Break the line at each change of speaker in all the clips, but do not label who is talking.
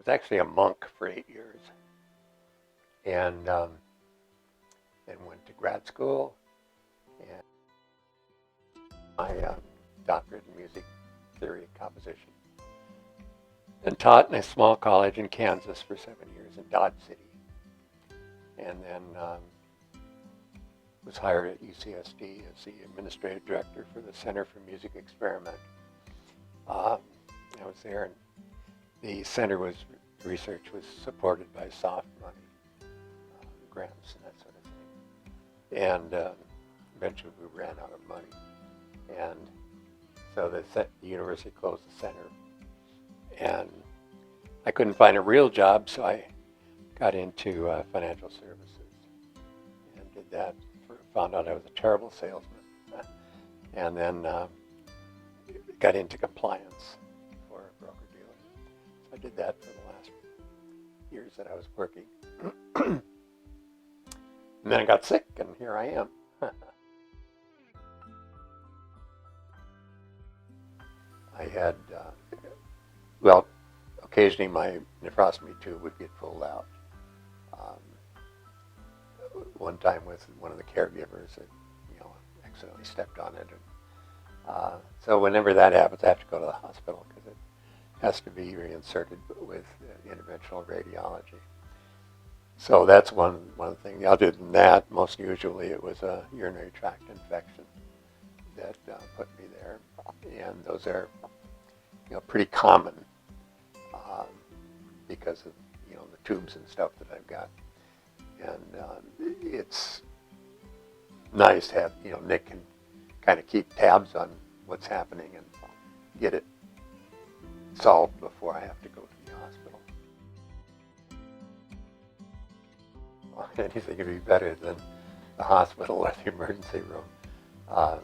was actually a monk for 8 years, and then went to grad school, and my doctorate in music theory and composition, and taught in a small college in Kansas for 7 years in Dodge City, and then was hired at UCSD as the administrative director for the Center for Music Experiment. I was there, and the center research was supported by soft money, grants and that sort of thing. And eventually we ran out of money. And so the university closed the center. And I couldn't find a real job, so I got into financial services and did that. Found out I was a terrible salesman. And then got into compliance for a broker-dealer. So I did that for the last years that I was working. And then I got sick, and here I am. I had, occasionally my nephrostomy tube would get pulled out. One time with one of the caregivers that, accidentally stepped on it. And, so whenever that happens, I have to go to the hospital because it has to be reinserted with interventional radiology. So that's one thing. Other than that, most usually it was a urinary tract infection that put me there, and those are, pretty common because of the tubes and stuff that I've got. And it's nice to have, Nick can kind of keep tabs on what's happening and get it solved before I have to go to the hospital. Well, anything could be better than the hospital or the emergency room.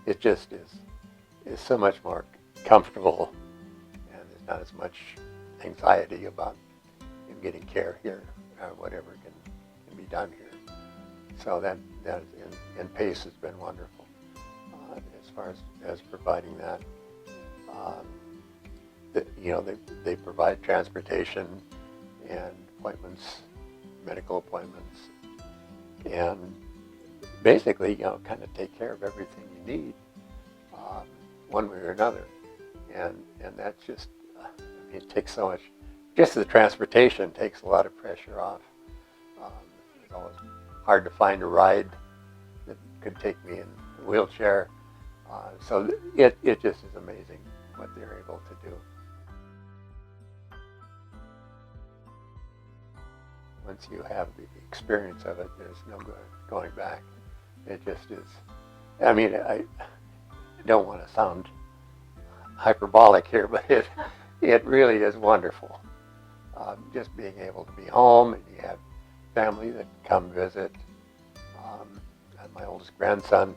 It just is so much more comfortable, and there's not as much anxiety about getting care here, whatever can be done here. So that and PACE has been wonderful as far as providing that. They provide transportation and appointments, medical appointments, and basically, kind of take care of everything you need, one way or another. And that's just, it takes so much. Just the transportation takes a lot of pressure off. It's always hard to find a ride that could take me in a wheelchair. So it just is amazing what they're able to do. Once you have the experience of it, there's no going back. It just is. I mean, I don't want to sound hyperbolic here, but it really is wonderful. Just being able to be home, and you have family that come visit. And my oldest grandson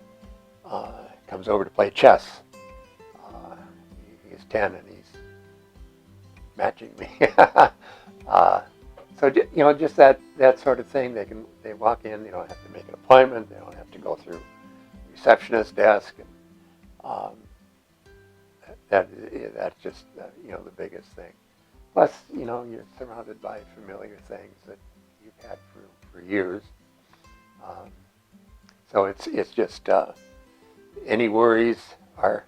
comes over to play chess. He's 10 and he's matching me. So just that sort of thing. They walk in. They don't have to make an appointment. They don't have to go through the receptionist desk. And that's just the biggest thing. Plus, you're surrounded by familiar things that you've had for years. So it's just any worries are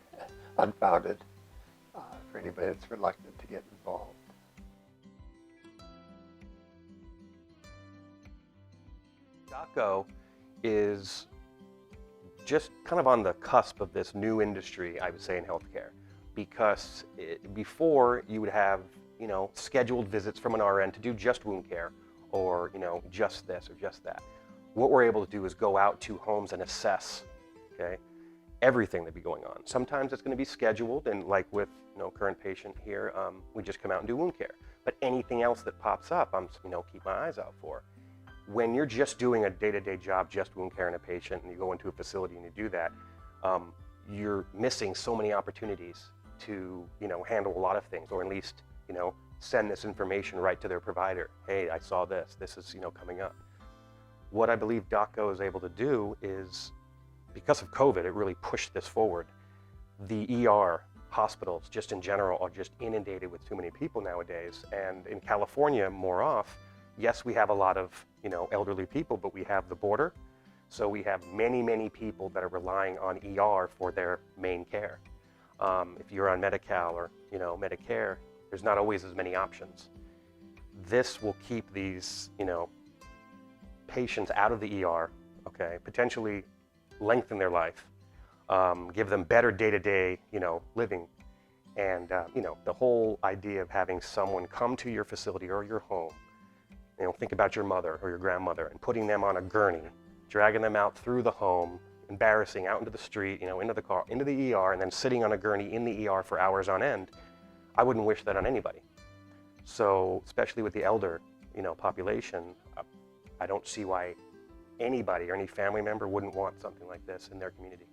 unfounded for anybody that's reluctant to get involved.
DocGo is just kind of on the cusp of this new industry, I would say, in healthcare, because before you would have scheduled visits from an RN to do just wound care, or just this or just that. What we're able to do is go out to homes and assess, everything that be going on. Sometimes it's going to be scheduled, and like with current patient here, we just come out and do wound care. But anything else that pops up, I'm keep my eyes out for. When you're just doing a day-to-day job, just wound care in a patient, and you go into a facility and you do that, you're missing so many opportunities to handle a lot of things, or at least send this information right to their provider. Hey, I saw this. This is coming up. What I believe DocGo is able to do is, because of COVID, it really pushed this forward. The ER hospitals, just in general, are just inundated with too many people nowadays. And in California, more off, yes, we have a lot of, elderly people, but we have the border. So we have many, many people that are relying on ER for their main care. If you're on Medi-Cal or, Medicare, there's not always as many options. This will keep these, patients out of the ER, okay, potentially lengthen their life, give them better day-to-day, living. And, the whole idea of having someone come to your facility or your home, think about your mother or your grandmother and putting them on a gurney, dragging them out through the home, embarrassing, out into the street, into the car, into the ER, and then sitting on a gurney in the ER for hours on end. I wouldn't wish that on anybody. So, especially with the elder, population, I don't see why anybody or any family member wouldn't want something like this in their community.